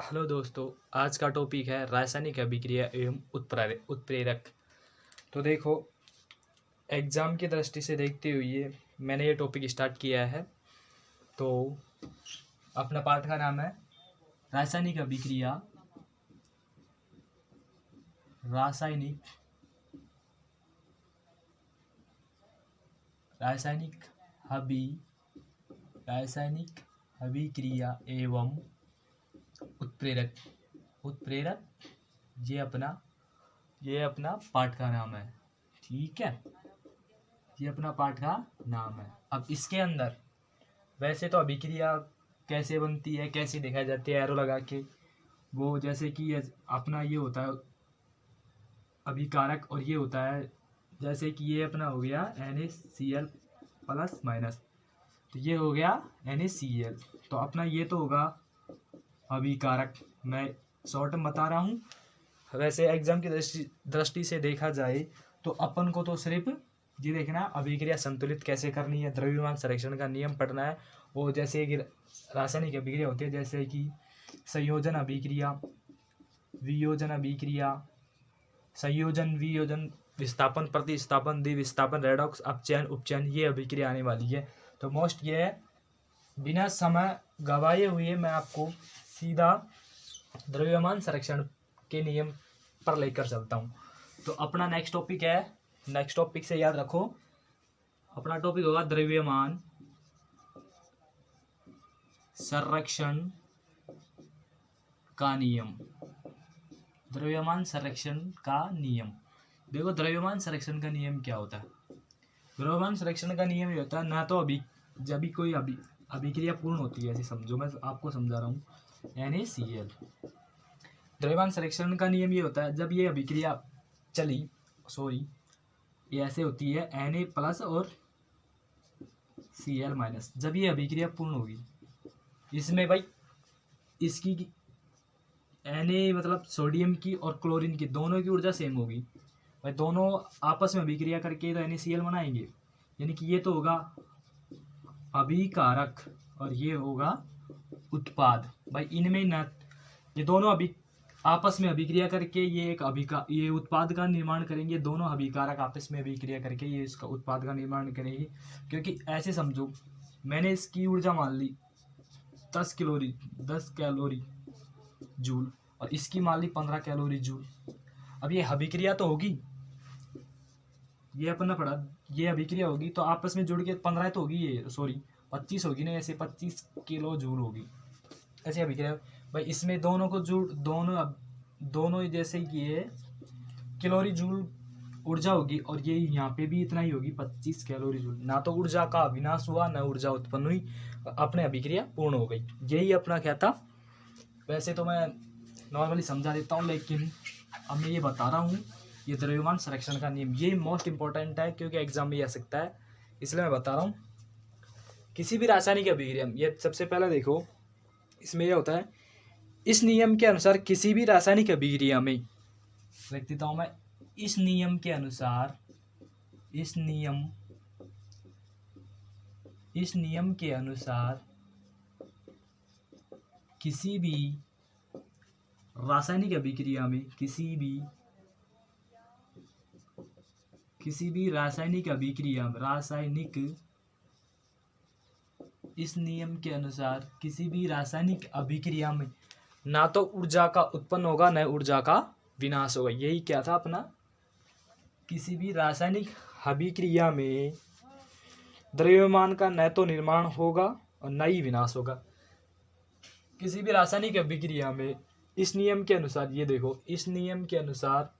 Hello दोस्तों, आज का टॉपिक है रासायनिक अभिक्रिया एवं उत्प्रेरक। तो देखो, एग्ज़ाम की दृष्टि से देखते हुए मैंने ये टॉपिक स्टार्ट किया है। तो अपना पाठ का नाम है रासायनिक अभिक्रिया, रासायनिक अभिक्रिया एवं उत्प्रेरक। ये अपना पाठ का नाम है। ठीक है, ये अपना पाठ का नाम है। अब इसके अंदर वैसे तो अभिक्रिया कैसे बनती है, कैसे दिखाई जाती है एरो लगा के, वो जैसे कि अपना ये होता है अभिकारक, और ये होता है जैसे कि ये अपना हो गया NaCl प्लस माइनस, तो ये हो गया NaCl। तो अपना ये तो होगा अभिकारक, मैं शॉर्ट में बता रहा हूँ। वैसे एग्जाम की दृष्टि से देखा जाए तो अपन को तो सिर्फ ये देखना है अभिक्रिया संतुलित कैसे करनी है, द्रव्यमान संरक्षण का नियम पढ़ना है। वो जैसे कि रासायनिक अभिक्रिया होती है, जैसे कि संयोजन अभिक्रिया, वियोजन अभिक्रिया, संयोजन, वियोजन, विस्थापन, प्रतिस्थापन, द्विविस्थापन, रेडॉक्स, अपचयन, उपचयन, ये अभिक्रिया आने वाली है। तो मोस्ट ये है, बिना समय गवाए हुए मैं आपको सीधा द्रव्यमान संरक्षण के नियम पर लेकर चलता हूँ। तो अपना नेक्स्ट टॉपिक है, नेक्स्ट टॉपिक से याद रखो, अपना टॉपिक होगा द्रव्यमान संरक्षण का नियम। द्रव्यमान संरक्षण का नियम। देखो, द्रव्यमान संरक्षण का नियम क्या होता है। द्रव्यमान संरक्षण का नियम ये होता है, ना तो जब भी कोई अभिक्रिया पूर्ण होती है, ऐसे समझो, मैं आपको समझा रहा हूँ, NaCl। द्रव्यमान संरक्षण का नियम ये होता है, जब ये अभिक्रिया ये ऐसे होती है Na प्लस और Cl माइनस, जब ये अभिक्रिया पूर्ण होगी, इसमें भाई इसकी Na मतलब सोडियम की और क्लोरीन की दोनों की ऊर्जा सेम होगी भाई, दोनों आपस में अभिक्रिया करके तो NaCl बनाएंगे, यानी कि ये तो होगा अभिकारक और ये होगा उत्पाद। भाई इनमें न ये दोनों आपस में अभिक्रिया करके ये उत्पाद का निर्माण करेंगे। दोनों अभिकारक आपस में अभिक्रिया करके ये इसका उत्पाद का निर्माण करेंगे। क्योंकि ऐसे समझो, मैंने इसकी ऊर्जा मान ली 10 कैलोरी जूल और इसकी मान ली 15 कैलोरी जूल। अब ये अभिक्रिया तो होगी, ये अपन ने पढ़ा, ये अभिक्रिया होगी तो आपस में जुड़ के 15 तो होगी, ये 25 होगी ना, ऐसे 25 किलो जूल होगी ऐसे अभिक्रिया। भाई इसमें दोनों को दोनों जैसे कि ये कैलोरी जूल ऊर्जा होगी और ये यहाँ पे भी इतना ही होगी 25 कैलोरी जूल। ना तो ऊर्जा का विनाश हुआ, ना ऊर्जा उत्पन्न हुई, अपने अभिक्रिया पूर्ण हो गई। यही अपना क्या था। वैसे तो मैं नॉर्मली समझा देता हूँ, लेकिन अब मैं ये बता रहा हूँ, ये द्रव्यमान संरक्षण का नियम ये मोस्ट इंपॉर्टेंट है, क्योंकि एग्जाम में आ सकता है, इसलिए मैं बता रहा हूँ। किसी भी रासायनिक अभिक्रिया, ये सबसे पहले देखो, इसमें यह होता है, इस नियम के अनुसार किसी भी रासायनिक अभिक्रिया में, लिख देता हूँ मैं, इस नियम के अनुसार किसी भी रासायनिक अभिक्रिया में, इस नियम के अनुसार किसी भी रासायनिक अभिक्रिया में ना तो ऊर्जा का उत्पन्न होगा, न ऊर्जा का विनाश होगा। यही क्या था अपना, किसी भी रासायनिक अभिक्रिया में द्रव्यमान का न तो निर्माण होगा और न ही विनाश होगा। किसी भी रासायनिक अभिक्रिया में इस नियम के अनुसार, ये देखो, इस नियम के अनुसार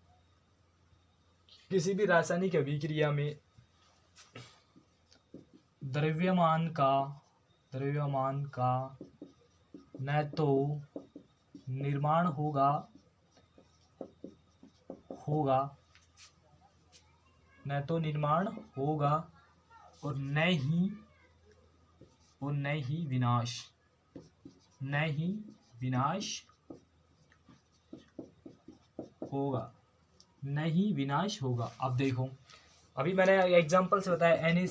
किसी भी रासायनिक अभिक्रिया में द्रव्यमान का न तो निर्माण होगा और न ही विनाश होगा। अब देखो, अभी मैंने एग्जांपल से बताया, Na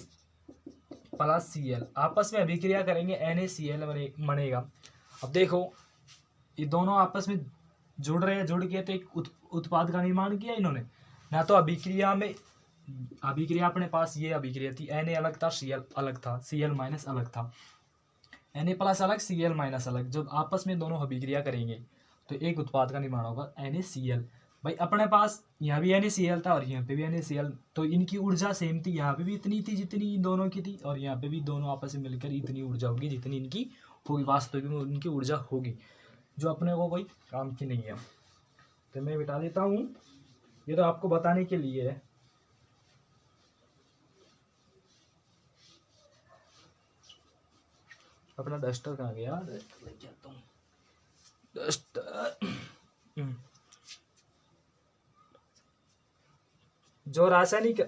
प्लस Cl आपस में अभिक्रिया करेंगे, NaCl बनेगा। अब देखो, ये दोनों आपस में जुड़ रहे हैं, जुड़ के तो एक उत्पाद का निर्माण किया इन्होंने। ना तो अभिक्रिया में, अभिक्रिया अपने पास ये अभिक्रिया थी, Na अलग था, Cl अलग था, Cl माइनस अलग था, Na प्लस अलग, Cl माइनस अलग। जब आपस में दोनों अभिक्रिया करेंगे तो एक उत्पाद का निर्माण होगा NaCl। भाई अपने पास यहाँ भी NaCl था और यहाँ पे भी NaCl, तो इनकी ऊर्जा सेम थी, यहाँ पे भी इतनी थी जितनी इन दोनों की थी, और यहाँ पे भी दोनों आपस में मिलकर इतनी ऊर्जा होगी जितनी इनकी होगी, वास्तविक में उनकी ऊर्जा होगी, जो अपने को कोई काम की नहीं है। तो मैं बिठा देता हूँ, ये तो आपको बताने के लिए है। अपना डस्टर कहाँ गया, लेके आता हूँ डस्टर। जो रासायनिक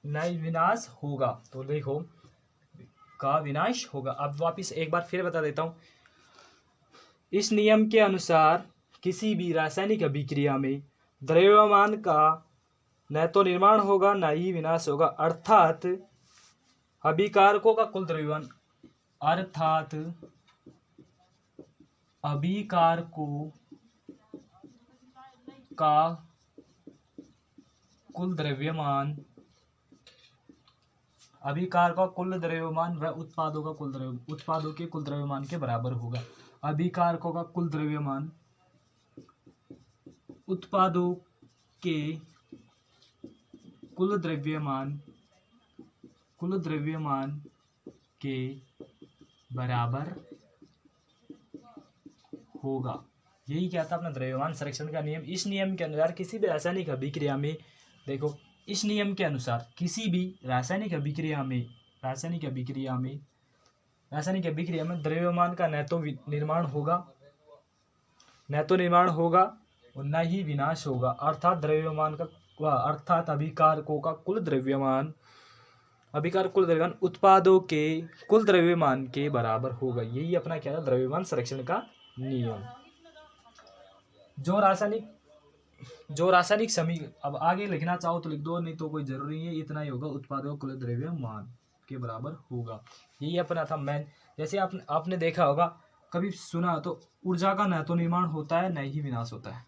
नई विनाश होगा, तो देखो का विनाश होगा। अब वापिस एक बार फिर बता देता हूँ, इस नियम के अनुसार किसी भी रासायनिक अभिक्रिया में द्रव्यमान का न तो निर्माण होगा न ही विनाश होगा, अर्थात अभिकारकों का कुल द्रव्यमान, अर्थात अभिकारकों का कुल द्रव्यमान, अभिकार का कुल द्रव्यमान व उत्पादों का कुल द्रव्यमान, उत्पादों के कुल द्रव्यमान के बराबर होगा। अभिकारकों का कुल द्रव्यमान उत्पादों के कुल द्रव्यमान के बराबर होगा। यही क्या था अपना द्रव्यमान संरक्षण का नियम। इस नियम के अनुसार किसी भी रासायनिक अभिक्रिया में, देखो इस नियम के अनुसार किसी भी रासायनिक अभिक्रिया में द्रव्यमान का न तो निर्माण होगा और न ही विनाश होगा, अर्थात द्रव्यमान का, अर्थात अभिकारकों का कुल द्रव्यमान, उत्पादों के कुल द्रव्यमान के बराबर होगा। यही अपना क्या है, द्रव्यमान संरक्षण का नियम। जो रासायनिक समीकरण, अब आगे लिखना चाहो तो लिख दो, नहीं तो कोई जरूरी नहीं है, इतना ही होगा, उत्पादों कुल द्रव्यमान के बराबर होगा। यही अपना था मैन। जैसे आपने देखा होगा, कभी सुना तो ऊर्जा का न तो निर्माण होता है न ही विनाश होता है,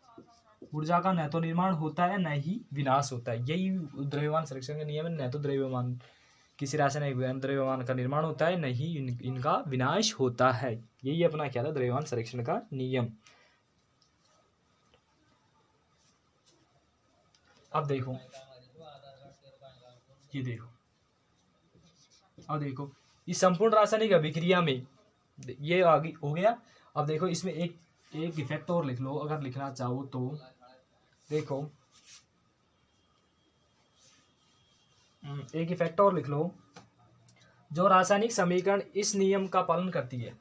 ऊर्जा का न तो निर्माण होता है न ही विनाश होता है। यही द्रव्यमान संरक्षण का नियम है। न तो द्रव्यमान, किसी रासायनिक द्रव्यमान का निर्माण होता है, न ही इनका विनाश होता है। यही अपना क्या था, द्रव्यमान संरक्षण का नियम। अब देखो, ये देखो, अब देखो इस संपूर्ण रासायनिक अभिक्रिया में ये आगे हो गया। अब देखो इसमें एक इफेक्ट और लिख लो अगर लिखना चाहो तो। देखो एक इफेक्ट और लिख लो, जो रासायनिक समीकरण इस नियम का पालन करती है,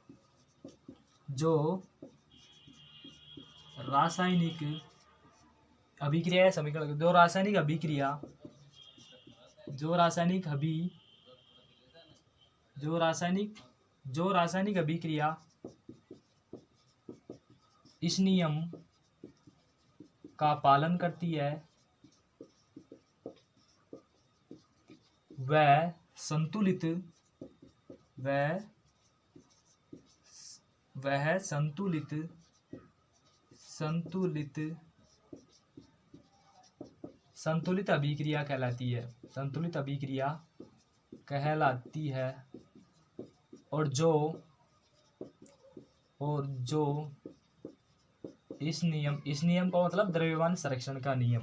जो रासायनिक अभिक्रिया है समीकरण, जो रासायनिक अभिक्रिया इस नियम का पालन करती है, वह संतुलित अभिक्रिया कहलाती है, संतुलित अभिक्रिया कहलाती है। और जो इस नियम का मतलब द्रव्यमान संरक्षण का नियम,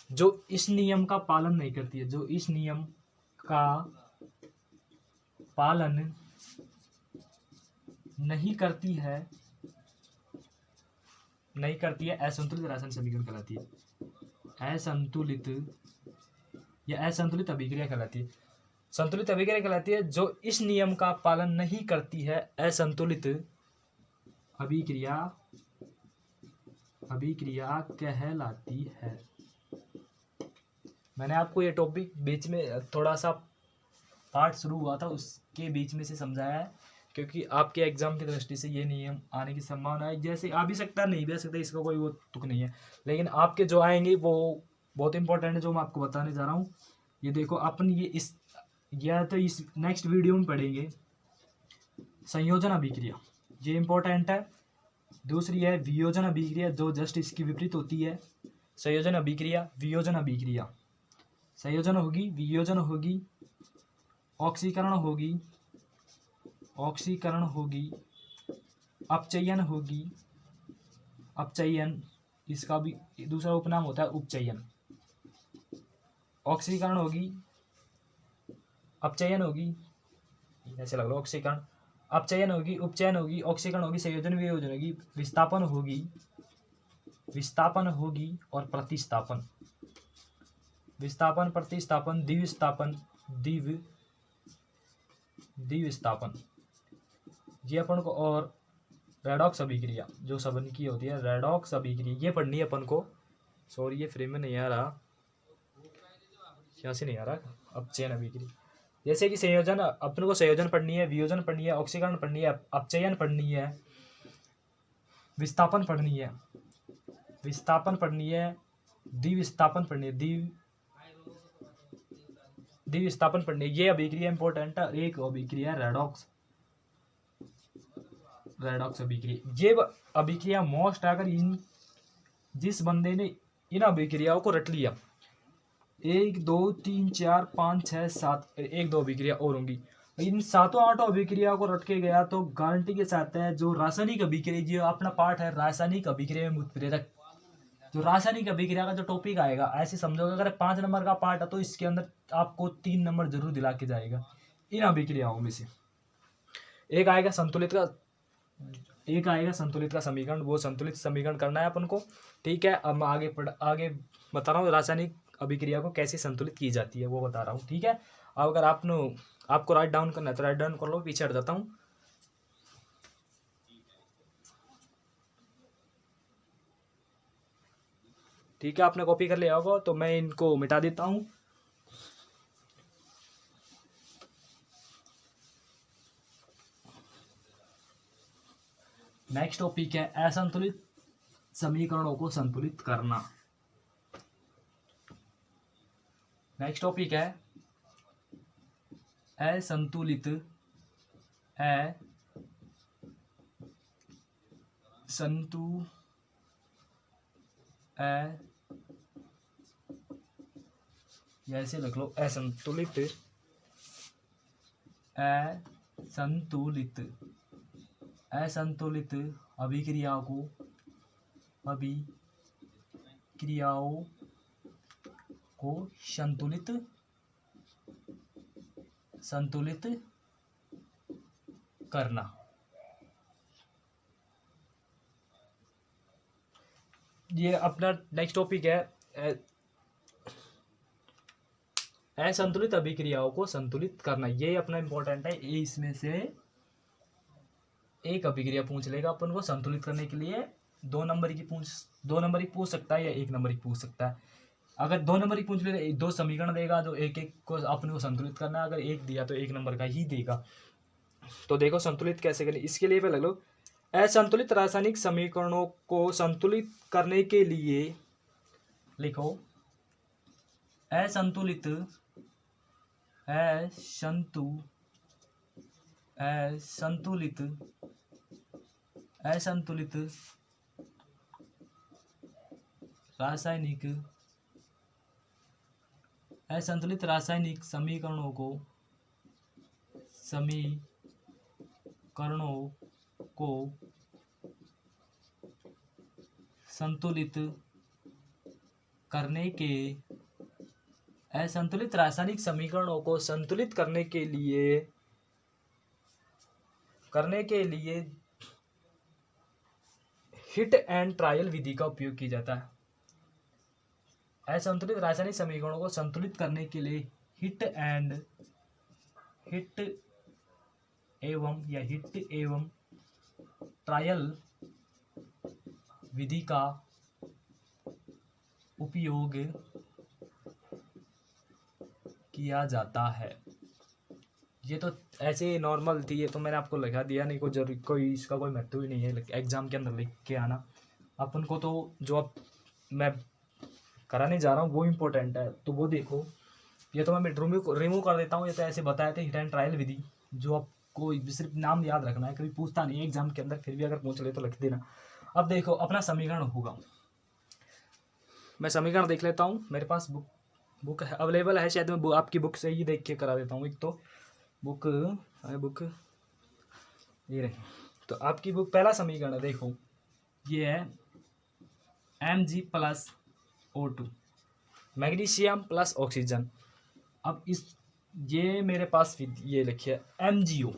जो इस नियम का पालन नहीं करती है, जो इस नियम का पालन नहीं करती है असंतुलित रासायनिक समीकरण कहलाती है, असंतुलित अभिक्रिया कहलाती है। संतुलित अभिक्रिया कहलाती है जो इस नियम का पालन नहीं करती है, असंतुलित अभिक्रिया कहलाती है। मैंने आपको ये टॉपिक बीच में थोड़ा सा पार्ट शुरू हुआ था उसके बीच में से समझाया है, क्योंकि आपके एग्जाम की दृष्टि से ये नियम आने की संभावना है। जैसे आ भी सकता नहीं भी आ सकता, इसका कोई वो तुक नहीं है, लेकिन आपके जो आएंगे वो बहुत इंपॉर्टेंट है, जो मैं आपको बताने जा रहा हूँ। ये देखो अपन ये इस नेक्स्ट वीडियो में पढ़ेंगे संयोजन अभिक्रिया, ये इंपॉर्टेंट है। दूसरी है वियोजन अभिक्रिया, जो जस्ट इसकी विपरीत होती है। संयोजन अभिक्रिया, वियोजन अभिक्रिया। संयोजन होगी, वियोजन होगी, ऑक्सीकरण होगी, ऑक्सीकरण होगी, अपचयन होगी, अपचयन, इसका भी दूसरा उपनाम होता है उपचयन। ऑक्सीकरण होगी, अपचयन होगी, ऐसे लग रहा है ऑक्सीकरण, अपचयन होगी, उपचयन होगी, ऑक्सीकरण होगी, संयोजन वियोजन होगी, विस्थापन होगी, विस्थापन होगी और प्रतिस्थापन। विस्थापन, प्रतिस्थापन, द्विविस्थापन, द्विविस्थापन, ये अपन को। और रेडॉक्स अभिक्रिया जो सबन की होती है, रेडॉक्स अभिक्रिया ये पढ़नी है अपन को। सॉरी ये फ्रेम में नहीं आ रहा, यहाँ से नहीं आ रहा। अपचयन अभिक्रिया जैसे कि संयोजन, अपन को संयोजन पढ़नी है, वियोजन पढ़नी है, ऑक्सीकरण पढ़नी है, अपचयन पढ़नी है, विस्थापन पढ़नी है, विस्थापन पढ़नी है, द्विविस्थापन पढ़नी है, द्विविस्थापन पढ़नी है। ये अभिक्रिया इंपॉर्टेंट है। एक अभिक्रिया रेडॉक्स, रेडॉक्स अभिक्रिया। ये अभिक्रिया मोस्ट, अगर इन जिस बंदे ने इन अभिक्रियाओं को रट लिया, 1 2 3 4 5 6 7, 1 2 अभिक्रिया और होंगी, इन 7-8 अभिक्रिया को रट के गया तो गारंटी के साथ है जो रासायनिक अभिक्रिया, जो अपना पार्ट है रासायनिक अभिक्रिया में उत्प्रेरक, जो रासायनिक अभिक्रिया का जो टॉपिक आएगा, ऐसे समझोगे अगर 5 नंबर का पार्ट है तो इसके अंदर आपको 3 नंबर जरूर दिला के जाएगा इन अभिक्रियाओं में से। एक आएगा संतुलित का, एक आएगा संतुलित का समीकरण, वो संतुलित समीकरण करना है अपन को। ठीक है, अब मैं आगे बता रहा हूँ रासायनिक अभिक्रिया को कैसे संतुलित की जाती है, वो बता रहा हूँ। ठीक है, अब अगर आपको राइट डाउन करना है तो राइट डाउन कर लो, पीछे हट जाता हूँ। ठीक है, आपने कॉपी कर लिया होगा तो मैं इनको मिटा देता हूँ। नेक्स्ट टॉपिक है असंतुलित समीकरणों को संतुलित करना। नेक्स्ट टॉपिक है असंतुलित ऐसे लिख लो, असंतुलित अभिक्रियाओं को संतुलित करना। ये अपना नेक्स्ट टॉपिक है असंतुलित अभिक्रियाओं को संतुलित करना। ये अपना इंपॉर्टेंट है। ये इसमें से एक अभिक्रिया पूछ लेगा अपन को संतुलित करने के लिए, 2 नंबर की पूछ सकता है या 1 नंबर की पूछ सकता है। अगर 2 नंबर की पूछ ले, 2 समीकरण देगा जो एक को अपन को संतुलित करना है। अगर 1 दिया तो 1 नंबर का ही देगा। तो देखो संतुलित कैसे करें, इसके लिए पहले लो असंतुलित रासायनिक समीकरणों को संतुलित करने के लिए लिखो असंतुलित रासायनिक समीकरणों को संतुलित करने के असंतुलित रासायनिक समीकरणों को संतुलित करने के लिए हिट एंड ट्रायल विधि का उपयोग किया जाता है। असंतुलित रासायनिक समीकरणों को संतुलित करने के लिए हिट एवं ट्रायल विधि का उपयोग किया जाता है। ये तो ऐसे नॉर्मल थी, ये तो मैंने आपको लिखा दिया, नहीं कोई इसका कोई महत्व ही नहीं है एग्जाम के अंदर लिख के आना। अपन को तो जो अब मैं कराने जा रहा हूँ वो इम्पोर्टेंट है, तो वो देखो। ये तो मैं रिमूव कर देता हूँ। ये तो ऐसे बताए थे हिट एंड ट्रायल विधि, जो आपको कोई भी सिर्फ नाम याद रखना है, कभी पूछता नहीं एग्जाम के अंदर, फिर भी अगर पूछ ले तो लिख देना। अब देखो अपना समीकरण होगा, मैं समीकरण देख लेता हूँ, मेरे पास बुक है अवेलेबल है, शायद मैं आपकी बुक से ही देख के करा देता हूँ। एक तो बुक ये रही, तो आपकी बुक पहला समीकरण है, देखो ये है Mg+O2 मैग्नीशियम प्लस ऑक्सीजन। अब इस ये मेरे पास ये लिखिए MgO,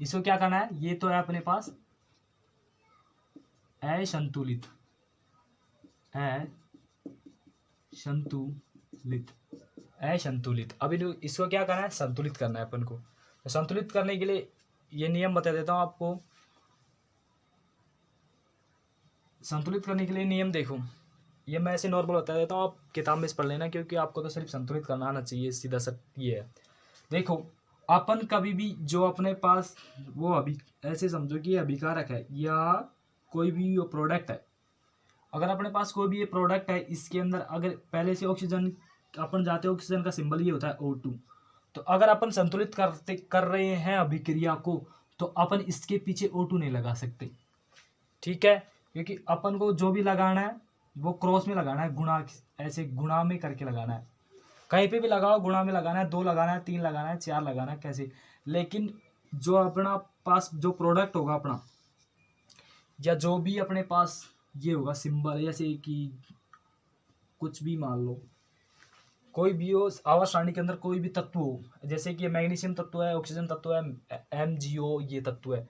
इसको क्या करना है, ये तो है अपने पास असंतुलित, अब इसको क्या करना है, संतुलित करना है अपन को। तो संतुलित करने के लिए ये नियम बता देता हूँ आपको। संतुलित करने के लिए नियम देखो, ये मैं ऐसे नॉर्मल बता देता हूँ, आप किताब में से पढ़ लेना, क्योंकि आपको तो सिर्फ संतुलित करना आना चाहिए, सीधा सा ये है। देखो अपन कभी भी जो अपने पास वो अभी ऐसे समझो कि ये अभिकारक है या कोई भी वो प्रोडक्ट है, अगर अपने पास कोई भी ये प्रोडक्ट है, इसके अंदर अगर पहले से ऑक्सीजन अपन जाते हैं, ऑक्सीजन का सिंबल ये होता है O2, तो अगर अपन संतुलित कर रहे हैं अभिक्रिया को, तो अपन इसके पीछे O2 नहीं लगा सकते, ठीक है, क्योंकि अपन को जो भी लगाना है वो क्रॉस में लगाना है, गुणा, ऐसे गुणा में करके लगाना है, कहीं पे भी लगाओ गुणा में लगाना है, 2 लगाना है, 3 लगाना है, 4 लगाना है, कैसे। लेकिन जो अपना पास जो प्रोडक्ट होगा अपना, या जो भी अपने पास ये होगा सिंबल, जैसे कि कुछ भी मान लो, कोई भी हो आवर्त सारणी के अंदर कोई भी तत्व हो, जैसे कि मैग्नीशियम तत्व है, ऑक्सीजन तत्व है, MgO ये तत्व है,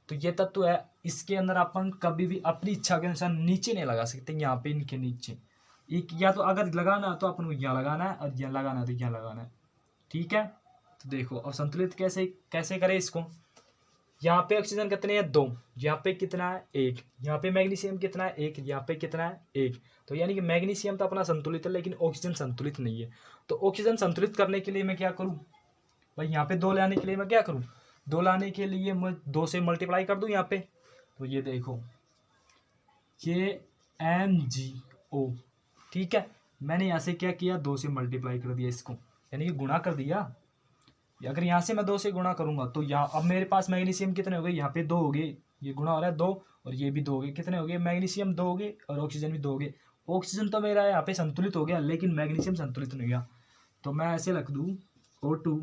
तो ये तत्व है, इसके अंदर अपन कभी भी अपनी इच्छा के अनुसार नीचे नहीं लगा सकते, यहाँ पे इनके नीचे एक, या तो अगर लगाना तो अपन को यहाँ लगाना है, और यहाँ लगाना है तो यहाँ लगाना है, ठीक है। तो देखो अब संतुलित कैसे कैसे करें इसको, यहाँ पे ऑक्सीजन कितने हैं 2, यहाँ पे कितना है 1, यहाँ पे मैग्नीशियम कितना है 1, यहाँ पे कितना है 1, तो यानी कि मैग्नीशियम तो अपना संतुलित है, लेकिन ऑक्सीजन संतुलित नहीं है। तो ऑक्सीजन संतुलित करने के लिए मैं क्या करूँ भाई, यहाँ पे 2 लाने के लिए मैं क्या करूँ, 2 लाने के लिए मैं 2 से मल्टीप्लाई कर दूँ यहाँ पे, तो ये देखो ये MgO, ठीक है, मैंने यहाँ से क्या किया 2 से मल्टीप्लाई कर दिया इसको, यानी कि गुणा कर दिया। अगर यहाँ से मैं 2 से गुणा करूंगा तो यहाँ अब मेरे पास मैग्नीशियम कितने हो गए, यहाँ पे 2 हो गए, ये गुणा हो रहा है 2, और ये भी 2 हो गए, कितने हो गए, मैग्नीशियम 2 हो गए और ऑक्सीजन भी 2 हो गए। ऑक्सीजन तो मेरा यहाँ पे संतुलित हो गया, लेकिन मैग्नीशियम संतुलित नहीं गया, तो मैं ऐसे रख दूँ O2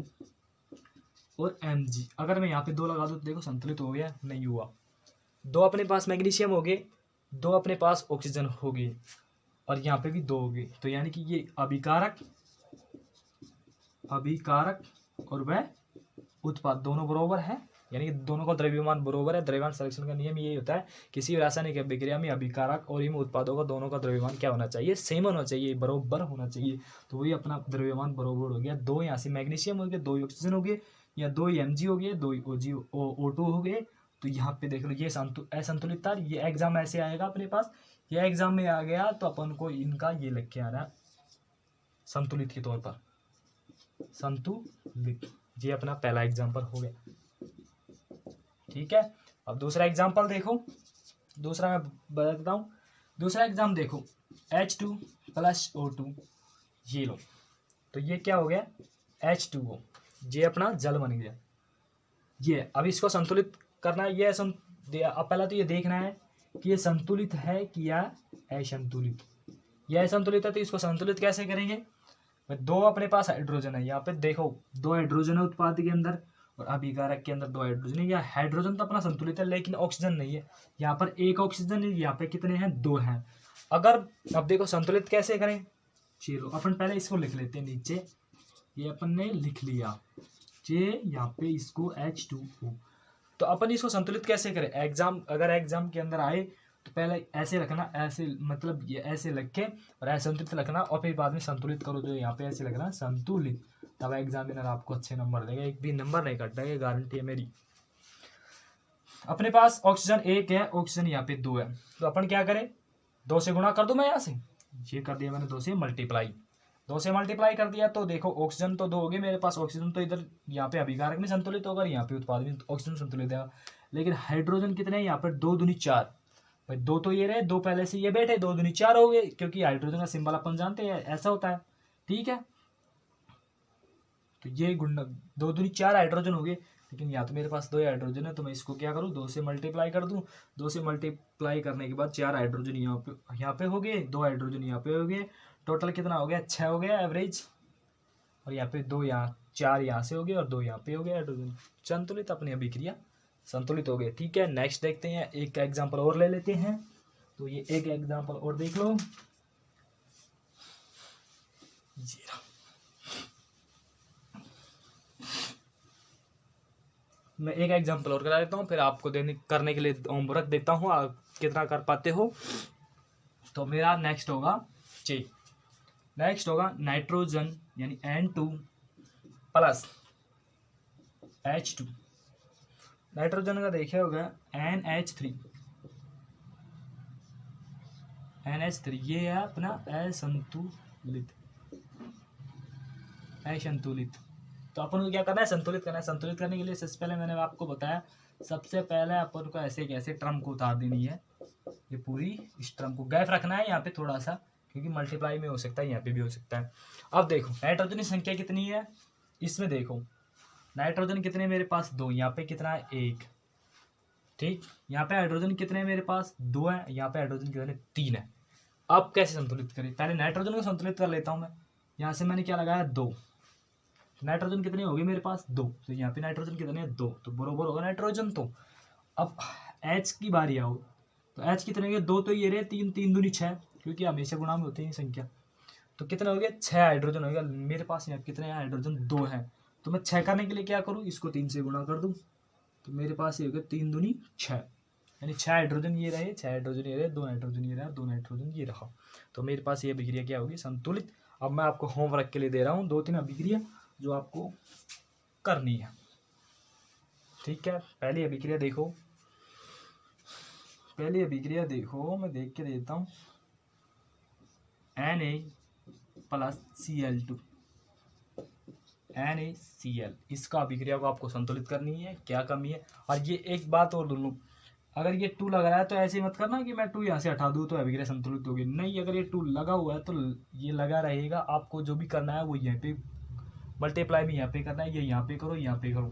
और Mg। अगर मैं यहाँ पे 2 लगा दूँ तो देखो संतुलित हो गया, नहीं हुआ। 2 अपने पास मैग्नीशियम हो गए, 2 अपने पास ऑक्सीजन हो गए, और यहाँ पे भी 2 हो गए, तो यानी कि ये अभिकारक और वह उत्पाद दोनों बराबर है, यानी कि दोनों का द्रव्यमान बराबर है। द्रव्यमान संरक्षण का नियम यही होता है, किसी रासायनिक अभिक्रिया में अभिकारक और इन उत्पादों का दोनों का द्रव्यमान क्या होना चाहिए, सेम होना चाहिए, बराबर होना चाहिए। तो वही अपना द्रव्यमान बराबर हो गया, 2 यहाँ से मैग्नीशियम हो गए, 2 ऑक्सीजन हो गए, या 2 Mg हो गए, 2 O2 हो गए। तो यहाँ पे देख लो ये असंतुलित था, ये एग्जाम ऐसे आएगा अपने पास, ये एग्जाम में आ गया तो अपन को इनका ये लिख के आना संतुलित के तौर पर, संतुलित। ये अपना पहला एग्जाम्पल हो गया, ठीक है। अब दूसरा एग्जाम्पल देखो, दूसरा मैं बता देता हूँ। दूसरा एग्जाम देखो H2+O2, ये लो, तो ये क्या हो गया H2O, ये अपना जल बन गया। ये अब इसको संतुलित करना है, ये अब पहला तो ये देखना है कि ये संतुलित है कि या असंतुलित। यह असंतुलित है तो इसको संतुलित कैसे करेंगे, 2 अपने पास हाइड्रोजन है, यहाँ पे देखो 2 हाइड्रोजन है उत्पाद के अंदर, और अभिकारक के अंदर 2 हाइड्रोजन है। या हाइड्रोजन तो अपना संतुलित है, लेकिन ऑक्सीजन नहीं है, यहाँ पर 1 ऑक्सीजन है, यहाँ पे कितने हैं 2 हैं। अगर अब देखो संतुलित कैसे करें, चलो अपन पहले इसको लिख लेते हैं नीचे, ये अपन ने लिख लिया, ये यहाँ पे इसको H2O। तो अपन इसको संतुलित कैसे करें, अगर एग्जाम के अंदर आए तो पहले ऐसे रखना, ऐसे मतलब ये ऐसे लिख के और ऐसे संतुलित रखना, और फिर बाद में संतुलित करो, जो यहाँ पे ऐसे लिखना संतुलित, तब एग्जामिनर आपको अच्छे नंबर देगा, एक भी नंबर नहीं कटता, ये गारंटी है मेरी। अपने पास ऑक्सीजन 1 है, ऑक्सीजन यहाँ पे 2 है, तो अपन क्या करें 2 से गुणा कर दूं मैं, यहाँ से ये कर दिया मैंने 2 से मल्टीप्लाई कर दिया। तो देखो ऑक्सीजन तो 2 हो गए मेरे पास, ऑक्सीजन तो इधर यहाँ पे अभिकारक में संतुलित होगा, यहाँ पे उत्पाद में ऑक्सीजन संतुलित है, लेकिन हाइड्रोजन कितने हैं यहाँ पर 2 दूनी 4, भाई 2 तो ये रहे, 2 पहले से ये बैठे, 2 दूनी 4 हो गए, क्योंकि हाइड्रोजन का सिंबल अपन जानते हैं ऐसा होता है, ठीक है। तो ये गुण 2 दूनी 4 हाइड्रोजन हो गए, लेकिन यहाँ तो मेरे पास 2 हाइड्रोजन है, तो मैं इसको क्या करूँ 2 से मल्टीप्लाई कर दूँ। 2 से मल्टीप्लाई करने के बाद 4 हाइड्रोजन यहाँ पे हो गए, 2 हाइड्रोजन यहाँ पे हो गए, टोटल कितना हो गया 6 हो गया एवरेज। और यहाँ पे 2 यहाँ 4 यहाँ से हो गए और 2 यहाँ पे हो गए हाइड्रोजन। संतुलित अपनी अभिक्रिया संतुलित हो गए। ठीक है, नेक्स्ट देखते हैं, एक एग्जाम्पल और ले लेते हैं। तो ये एक एग्जाम्पल और देख लो। मैं एक एग्जाम्पल और करा देता हूँ, फिर आपको करने के लिए होमवर्क देता हूँ, आप कितना कर पाते हो। तो मेरा नेक्स्ट होगा नेक्स्ट होगा नाइट्रोजन यानी N2 प्लस H2। नाइट्रोजन का देखिए होगा NH3 ये है अपना असंतुलित। तो अपन को क्या करना है संतुलित करना है। संतुलित करने के लिए सबसे पहले मैंने आपको बताया, सबसे पहले अपन को ऐसे कैसे ट्रम को उतार देनी है, ये पूरी इस ट्रम को गैप रखना है यहाँ पे थोड़ा सा, क्योंकि मल्टीप्लाई में हो सकता है यहाँ पे भी हो सकता है। अब देखो नाइट्रोजन की संख्या कितनी है, इसमें देखो नाइट्रोजन कितने मेरे पास 2, यहाँ पे कितना है 1। ठीक, यहाँ पे हाइड्रोजन कितने मेरे पास 2 है, यहाँ पे हाइड्रोजन कितने 3 है। अब कैसे संतुलित करें, पहले नाइट्रोजन को संतुलित कर लेता हूँ मैं। यहाँ से मैंने क्या लगाया 2, नाइट्रोजन कितने हो गए मेरे पास 2, तो यहाँ पे नाइट्रोजन कितने 2, तो बरोबर होगा नाइट्रोजन। तो अब H की बारी आओ, तो H कितने गए 2, तो ये रहे 3 3 दूनी 6, क्योंकि हमेशा गुणा में होती है संख्या। तो कितने हो गए 6 हाइड्रोजन हो गया मेरे पास। यहाँ कितने हाइड्रोजन 2 है, तो मैं 6 करने के लिए क्या करूँ, इसको 3 से गुणा कर दूँ, तो मेरे पास ये हो गया 3 दूनी 6, यानी 6 हाइड्रोजन ये रहे, 6 हाइड्रोजन ये रहे, 2 नाइट्रोजन ये रहा, 2 नाइट्रोजन ये रहा। तो मेरे पास ये अभिक्रिया क्या होगी संतुलित। अब मैं आपको होमवर्क के लिए दे रहा हूँ 2-3 अभिक्रिया जो आपको करनी है। ठीक है, पहली अभिक्रिया देखो, मैं देख के देता हूँ। Na प्लस Cl2 NaCl, इसका अभिक्रिया को आपको संतुलित करनी है, क्या कमी है। और ये एक बात और दोनों, अगर ये 2 लग रहा है तो ऐसे मत करना कि मैं 2 यहाँ से हटा दूँ तो अभिक्रिया संतुलित होगी, नहीं। अगर ये 2 लगा हुआ है तो ये लगा रहेगा, आपको जो भी करना है वो यहाँ पे मल्टीप्लाई में यहाँ पे करना है, ये यहाँ पे करो, यहाँ पे करो,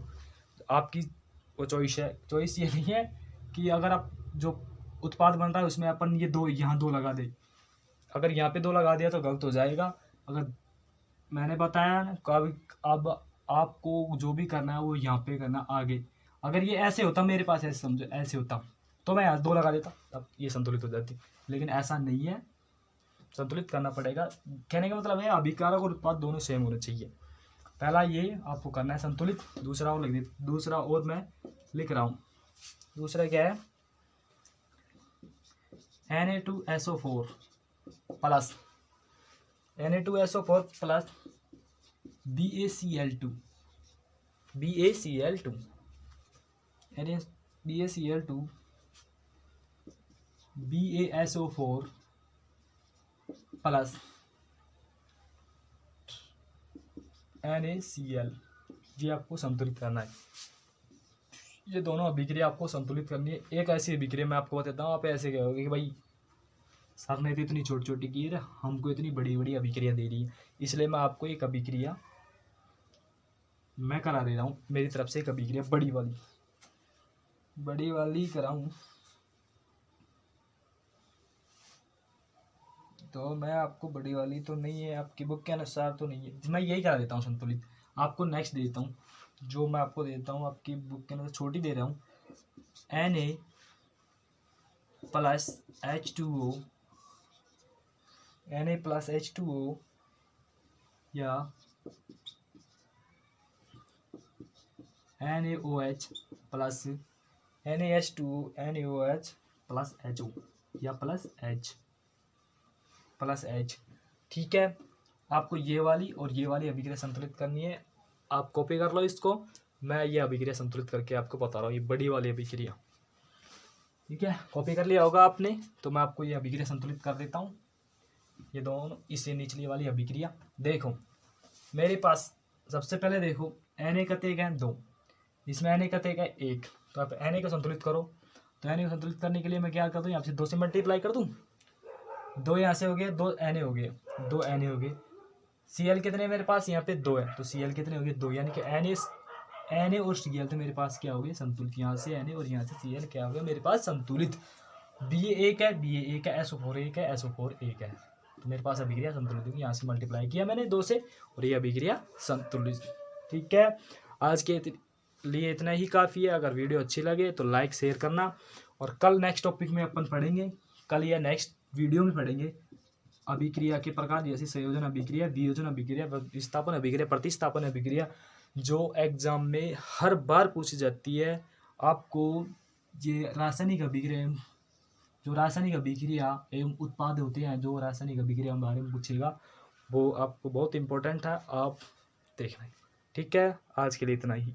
तो आपकी वो चॉइस है। चॉइस ये नहीं है कि अगर आप जो उत्पाद बन रहा है उसमें अपन ये 2 यहाँ 2 लगा दे, अगर यहाँ पे 2 लगा दिया तो गलत हो जाएगा। अगर मैंने बताया ना कभी, अब आपको जो भी करना है वो यहाँ पे करना आगे। अगर ये ऐसे होता मेरे पास, ऐसे समझो ऐसे होता, तो मैं यहाँ 2 लगा देता, तब ये संतुलित हो जाती, लेकिन ऐसा नहीं है, संतुलित करना पड़ेगा। कहने का मतलब है अभिकारक और उत्पाद दोनों सेम होने चाहिए। पहला ये आपको करना है संतुलित, दूसरा और मैं लिख रहा हूँ। दूसरा क्या है Na2SO4 plus Na2SO4 plus BaCl2 BaCl2 BaSO4 plus NaCl, ये आपको संतुलित करना है। ये दोनों अभिक्रिया आपको संतुलित करनी है। एक ऐसी अभिक्रिया मैं आपको बताता हूँ, आप ऐसे कहोगे कि भाई सर ने तो इतनी छोटी छोटी की है, हमको इतनी बड़ी बड़ी अभिक्रिया दे रही है, इसलिए मैं आपको एक अभिक्रिया मैं करा दे रहा हूँ मेरी तरफ से, एक अभिक्रिया बड़ी वाली कराऊँ। तो मैं आपको बड़ी वाली तो नहीं है, आपकी बुक के अनुसार तो नहीं है, मैं यही करा देता हूँ संतुलित। आपको नेक्स्ट देता हूँ, जो मैं आपको देता हूँ आपकी बुक के अनुसार छोटी दे रहा हूँ। Na प्लस H2O या NaOH plus NaH2O NaOH plus HO या प्लस H। ठीक है, आपको ये वाली और ये वाली अभिक्रिया संतुलित करनी है। आप कॉपी कर लो इसको, मैं ये अभिक्रिया संतुलित करके आपको बता रहा हूँ, ये बड़ी वाली अभिक्रिया। ठीक है, कॉपी कर लिया होगा आपने, तो मैं आपको ये अभिक्रिया संतुलित कर देता हूँ। ये दोनों इससे निचली वाली अभिक्रिया देखो मेरे पास। सबसे पहले देखो Na का तेग है 2, इसमें Na का तेग है 1, तो आप Na को संतुलित करो। तो Na को संतुलित करने के लिए मैं क्या कर दूँ, यहाँ से 2 से मल्टीप्लाई कर दूँ, 2 यहाँ से हो गए, 2 Na हो गए, 2 Na हो गए, Cl कितने मेरे पास यहाँ पे 2 है, तो Cl कितने हो गए 2, यानी कि Na और Cl तो मेरे पास क्या हो गए संतुलित। यहाँ से Na और यहाँ से Cl क्या हो गया मेरे पास संतुलित। Ba एक है, Ba एक है, SO4 एक है, SO4 एक है, तो मेरे पास अभिक्रिया संतुलित होगी। यहाँ से मल्टीप्लाई किया मैंने 2 से और ये अभिक्रिया संतुलित। ठीक है, आज के लिए इतना ही काफ़ी है। अगर वीडियो अच्छी लगे तो लाइक शेयर करना, और कल नेक्स्ट टॉपिक में अपन पढ़ेंगे, कल या नेक्स्ट वीडियो में पढ़ेंगे अभिक्रिया के प्रकार, जैसे संयोजन अभिक्रिया, वियोजन अभिक्रिया, विस्थापन अभिक्रिया, प्रतिस्थापन अभिक्रिया, जो एग्जाम में हर बार पूछी जाती है। आपको ये रासायनिक अभिक्रिया, जो रासायनिक अभिक्रिया एवं उत्पाद होते हैं, जो रासायनिक अभिक्रिया के बारे में पूछेगा, वो आपको बहुत इंपॉर्टेंट है, आप देखना। ठीक है, आज के लिए इतना ही।